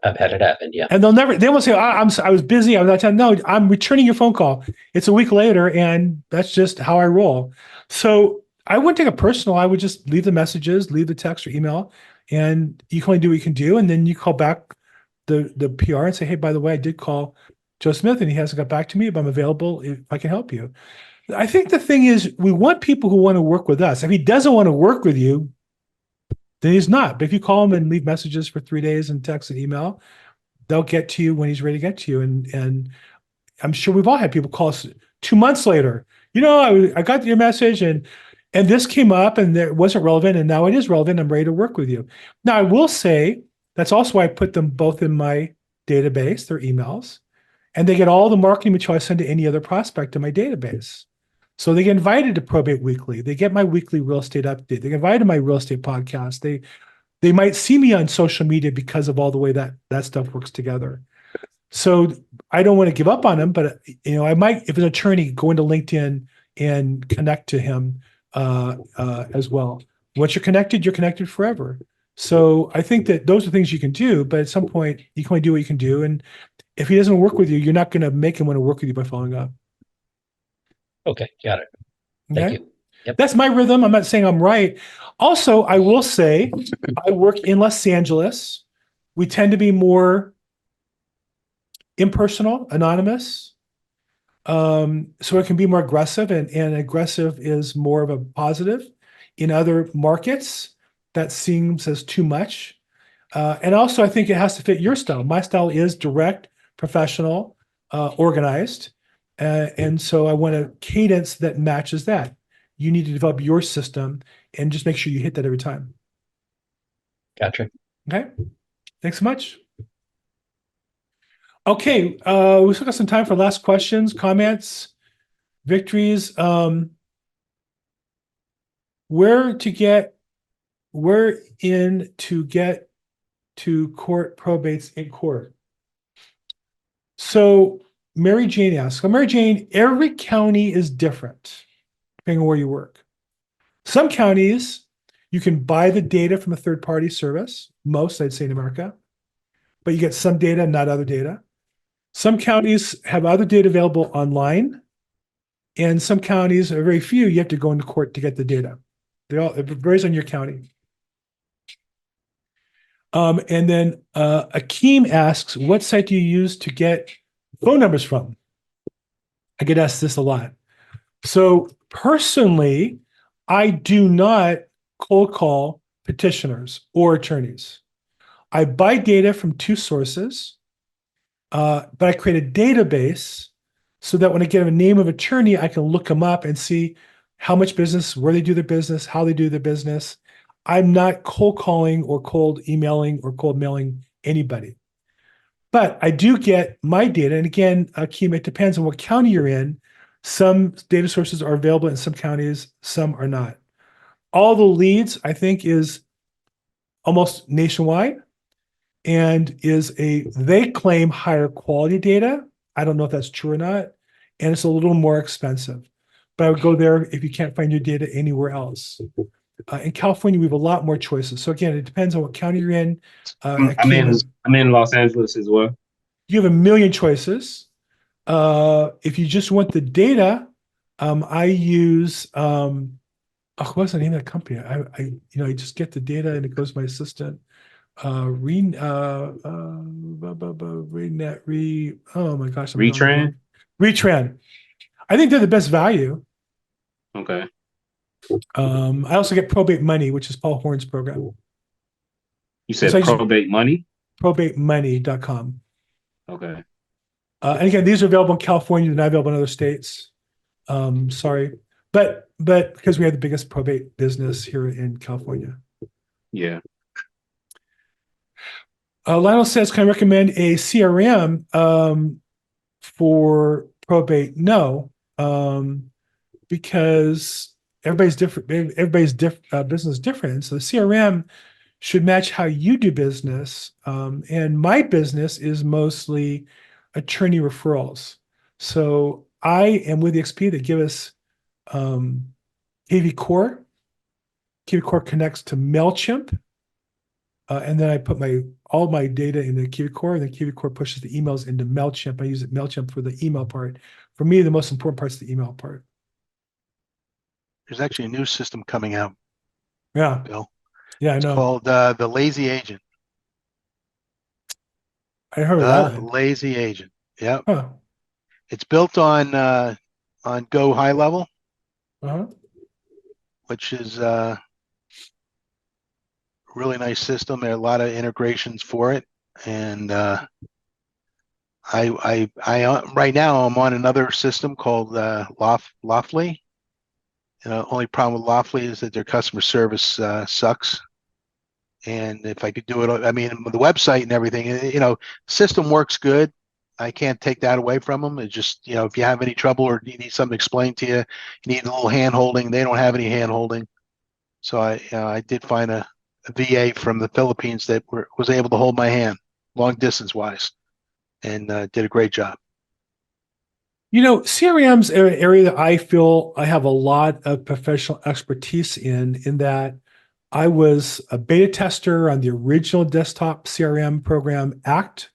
I've had it happen, yeah. And they won't say, I was busy. I was not telling. No, I'm returning your phone call. It's a week later, and that's just how I roll. So I wouldn't take it personal. I would just leave the messages, leave the text or email, and you can only do what you can do. And then you call back the PR and say, "Hey, by the way, I did call Joe Smith, and he hasn't got back to me, but I'm available if I can help you." I think the thing is, we want people who want to work with us. If he doesn't want to work with you, then he's not. But if you call him and leave messages for 3 days and text and email, they'll get to you when he's ready to get to you. And I'm sure we've all had people call us 2 months later. I got your message and this came up and it wasn't relevant, and now it is relevant. I'm ready to work with you. Now, I will say that's also why I put them both in my database, their emails, and they get all the marketing material I send to any other prospect in my database. So they get invited to Probate Weekly. They get my weekly real estate update. They get invited to my real estate podcast. They might see me on social media because of all the way that stuff works together. So I don't want to give up on them, but I might, if an attorney, go into LinkedIn and connect to him as well. Once you're connected forever. So I think that those are things you can do, but at some point you can only do what you can do. And if he doesn't work with you, you're not going to make him want to work with you by following up. Okay, got it. Thank you. Yep. That's my rhythm. I'm not saying I'm right. Also, I will say I work in Los Angeles. We tend to be more impersonal, anonymous. So it can be more aggressive, and aggressive is more of a positive. In other markets, that seems as too much. And also, I think it has to fit your style. My style is direct, professional, organized. And so I want a cadence that matches that. You need to develop your system and just make sure you hit that every time. Gotcha. Okay. Thanks so much. Okay. We still got some time for last questions, comments, victories. Where in to get to court probates in court. So Mary Jane asks, Mary Jane, every county is different depending on where you work. Some counties, you can buy the data from a third-party service, most, I'd say, in America, but you get some data, not other data. Some counties have other data available online, and some counties, or very few, you have to go into court to get the data. It varies on your county. And then Akeem asks, what site do you use to get phone numbers from? I get asked this a lot. So personally, I do not cold call petitioners or attorneys. I buy data from 2 sources, but I create a database so that when I get a name of attorney, I can look them up and see how much business, where they do their business, how they do their business. I'm not cold calling or cold emailing or cold mailing anybody. But I do get my data. And again, Akeem, it depends on what county you're in. Some data sources are available in some counties, some are not. All the leads, I think, is almost nationwide and they claim higher quality data. I don't know if that's true or not. And it's a little more expensive. But I would go there if you can't find your data anywhere else. In California, we have a lot more choices. So again, it depends on what county you're in. I'm in Los Angeles as well. You have a million choices. If you just want the data, I use what's the name of that company? I just get the data and it goes to my assistant. Oh my gosh, Retran. Retran. I think they're the best value. Okay. I also get Probate Money, which is Paul Horn's program. You said So Probate Money? Probatemoney.com. Okay. And again, these are available in California, they're not available in other states. Sorry. But because we have the biggest probate business here in California. Yeah. Lionel says, can I recommend a CRM for probate? No, because everybody's different. Business is different. So the CRM should match how you do business. And my business is mostly attorney referrals. So I am with the XP that give us KV Core. KV Core connects to MailChimp. And then I put all my data in the KV Core, and then KV Core pushes the emails into MailChimp. I use MailChimp for the email part. For me, the most important part is the email part. There's actually a new system coming out. Yeah. Bill. Yeah, I It's know. called the Lazy Agent. I heard of that one. Lazy Agent. Yep. Huh. It's built on Go High Level, Uh-huh. which is really nice system. There are a lot of integrations for it, and I right now I'm on another system called Loftly. Only problem with Loftly is that their customer service sucks. And if I could do it, I mean, the website and everything, system works good. I can't take that away from them. It's just, if you have any trouble or you need something explained to you, you need a little hand holding. They don't have any hand holding. So I did find a VA from the Philippines that was able to hold my hand long distance wise and did a great job. CRM's an area that I feel I have a lot of professional expertise in that I was a beta tester on the original desktop CRM program, ACT.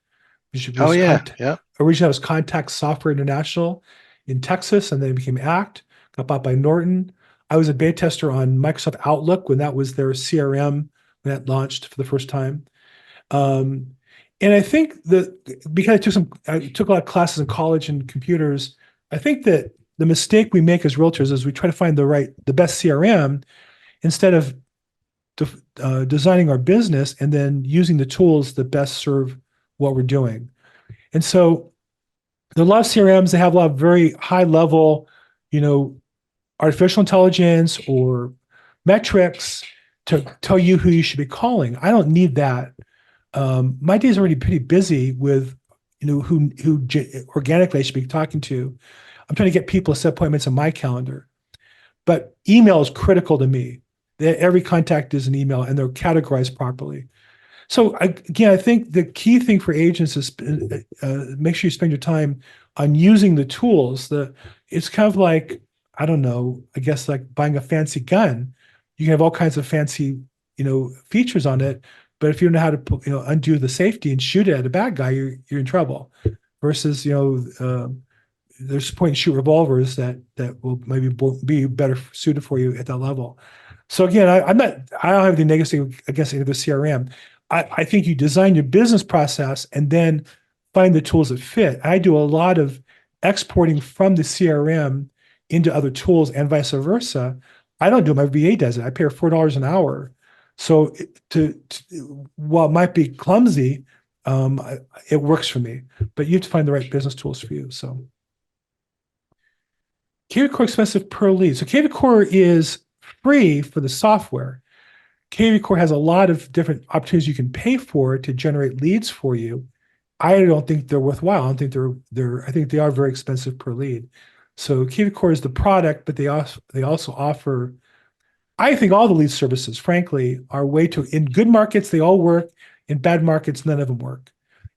Originally, it was Contact Software International in Texas, and then it became ACT, got bought by Norton. I was a beta tester on Microsoft Outlook when that was their CRM, when that launched for the first time. And I think that because I took a lot of classes in college in computers, I think that the mistake we make as realtors is we try to find the best CRM instead of designing our business and then using the tools that best serve what we're doing. And so there are a lot of CRMs that have a lot of very high level, artificial intelligence or metrics to tell you who you should be calling. I don't need that. My day is already pretty busy with, who organically I should be talking to. I'm trying to get people to set appointments on my calendar. But email is critical to me. Every contact is an email and they're categorized properly. So again, I think the key thing for agents is make sure you spend your time on using the tools. It's kind of like, I don't know, I guess like buying a fancy gun. You can have all kinds of fancy, features on it, but if you don't know how to, undo the safety and shoot it at a bad guy, you're in trouble. Versus, there's point and shoot revolvers that will maybe be better suited for you at that level. So again, I don't have anything negative against any of the CRM. I think you design your business process and then find the tools that fit. I do a lot of exporting from the CRM into other tools and vice versa. I don't do it, my VA does it. I pay her $4 an hour. So while it might be clumsy, it works for me. But you have to find the right business tools for you. So KV Core expensive per lead. So KV Core is free for the software. KV Core has a lot of different opportunities you can pay for to generate leads for you. I don't think they're worthwhile. I don't think I think they are very expensive per lead. So KV Core is the product, but they also offer, I think all the lead services, frankly, are in good markets, they all work. In bad markets, none of them work.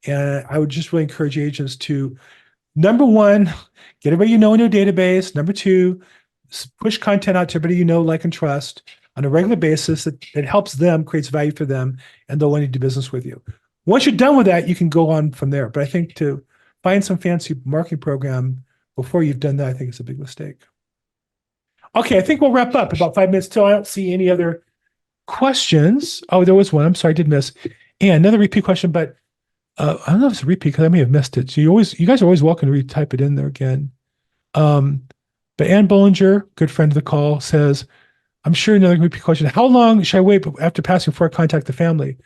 And I would just really encourage agents to, number one, get everybody in your database. Number two, push content out to everybody like and trust. on a regular basis. It helps them, creates value for them, and they'll want to do business with you. Once you're done with that, you can go on from there. But I think to find some fancy marketing program before you've done that, I think it's a big mistake. Okay, I think we'll wrap up about 5 minutes till. I don't see any other questions. Oh, there was one. I'm sorry, I did miss. And another repeat question, but I don't know if it's a repeat because I may have missed it. So you guys are always welcome to retype it in there again. But Ann Bollinger, good friend of the call, says, I'm sure another repeat question. How long should I wait after passing before I contact the family?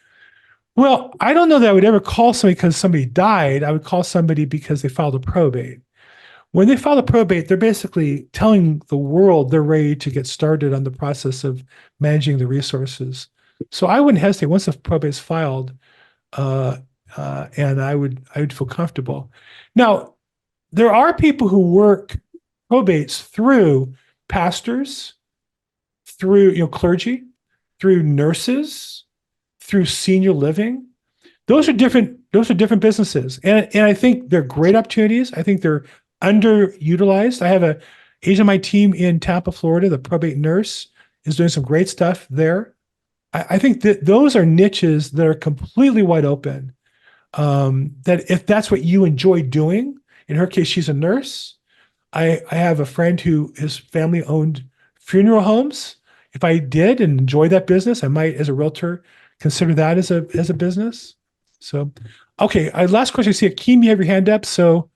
Well, I don't know that I would ever call somebody because somebody died. I would call somebody because they filed a probate. When they file a probate, they're basically telling the world they're ready to get started on the process of managing the resources. So I wouldn't hesitate once the probate is filed, and I would feel comfortable. Now, there are people who work probates through pastors, through clergy, through nurses, through senior living. Those are different businesses, and I think they're great opportunities. I think they're underutilized. I have a agent on my team in Tampa, Florida. The probate nurse is doing some great stuff there. I think that those are niches that are completely wide open. That if that's what you enjoy doing, in her case, she's a nurse. I have a friend who his family owned funeral homes. If I did and enjoy that business, I might, as a realtor, consider that as a business. So, okay. Last question. I see Akeem, you have your hand up. So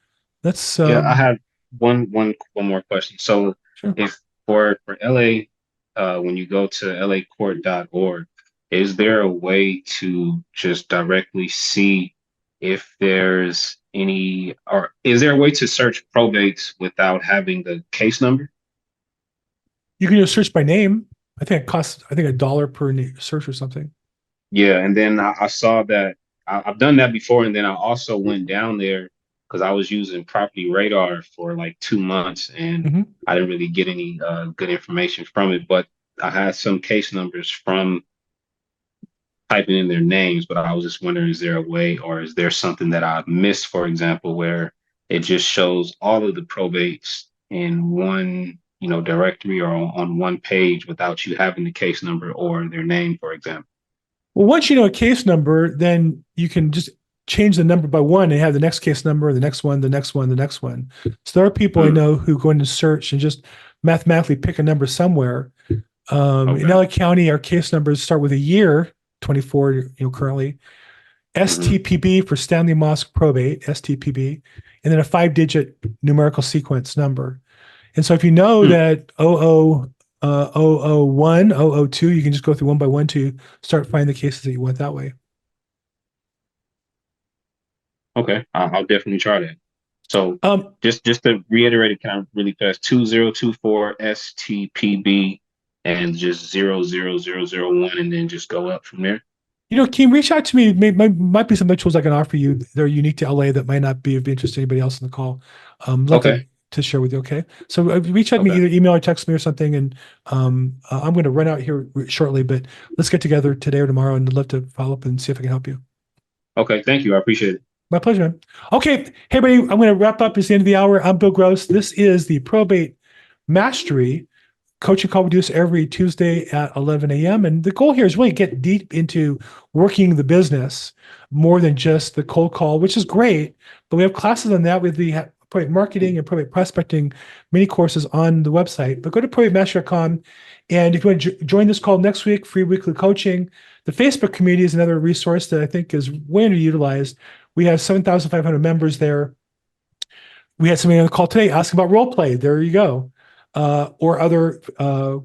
let's. Yeah, I have one more question. So, Sure. if for LA, when you go to lacourt.org, is there a way to just directly see if there's any, or is there a way to search probates without having the case number? You can just search by name. I think it costs, $1 per search or something. Yeah, and then I saw that I've done that before, and then I also went down there because I was using Property Radar for like 2 months, and I didn't really get any good information from it. But I had some case numbers from typing in their names, but I was just wondering, is there a way, or is there something that I've missed, for example, where it just shows all of the probates in one, directory or on one page without you having the case number or their name, for example? Well, once you know a case number, then you can just change the number by one and have the next case number, the next one, the next one, the next one. So there are people I know who go into search and just mathematically pick a number somewhere. In LA County, our case numbers start with a year, 24, currently. STPB for Stanley Mosk Probate, STPB, and then a 5-digit numerical sequence number. And so if you know that 001, 002, you can just go through one by one to start finding the cases that you want that way. Okay, I'll definitely try that. So just to reiterate it kind of really fast, 2024 STPB and just 00001, and then just go up from there. Akeem, reach out to me. Might be some tools I can offer you. They're unique to LA that might not be of interest to anybody else in the call. To share with you. Okay. So reach out to me, either email or text me or something. And I'm going to run out here shortly, but let's get together today or tomorrow, and I'd love to follow up and see if I can help you. Okay. Thank you. I appreciate it. My pleasure, man. Okay. Hey, everybody, I'm going to wrap up. It's the end of the hour. I'm Bill Gross. This is the Probate Mastery coaching call. We do this every Tuesday at 11 a.m. And the goal here is really get deep into working the business more than just the cold call, which is great. But we have classes on that with the probate marketing and probate prospecting, many courses on the website. But go to probatemastery.com. And if you want to join this call next week, free weekly coaching. The Facebook community is another resource that I think is way underutilized. We have 7,500 members there. We had somebody on the call today asking about role play. There you go. Or other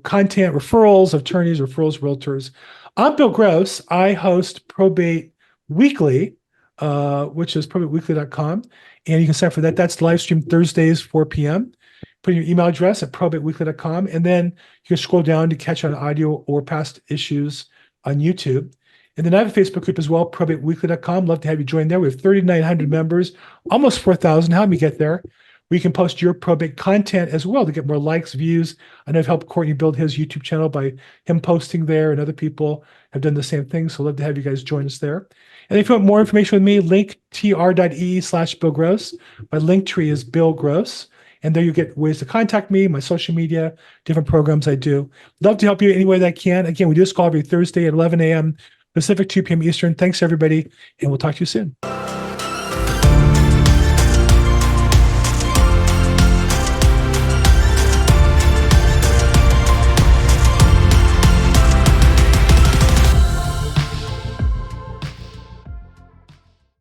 content, referrals, attorneys, referrals, realtors. I'm Bill Gross. I host Probate Weekly, which is probateweekly.com. And you can sign up for that. That's live stream Thursdays, 4 p.m. Put in your email address at probateweekly.com. And then you can scroll down to catch on audio or past issues on YouTube. And then I have a Facebook group as well, probateweekly.com. Love to have you join there. We have 3,900 members, almost 4,000. Help me get there. We can post your probate content as well to get more likes, views. I know I've helped Courtney build his YouTube channel by him posting there, and other people have done the same thing. So love to have you guys join us there. And if you want more information with me, linktr.ee/Bill Gross. My link tree is Bill Gross. And there you get ways to contact me, my social media, different programs I do. Love to help you any way that I can. Again, we do this call every Thursday at 11 a.m. Pacific, 2 p.m. Eastern. Thanks, everybody, and we'll talk to you soon.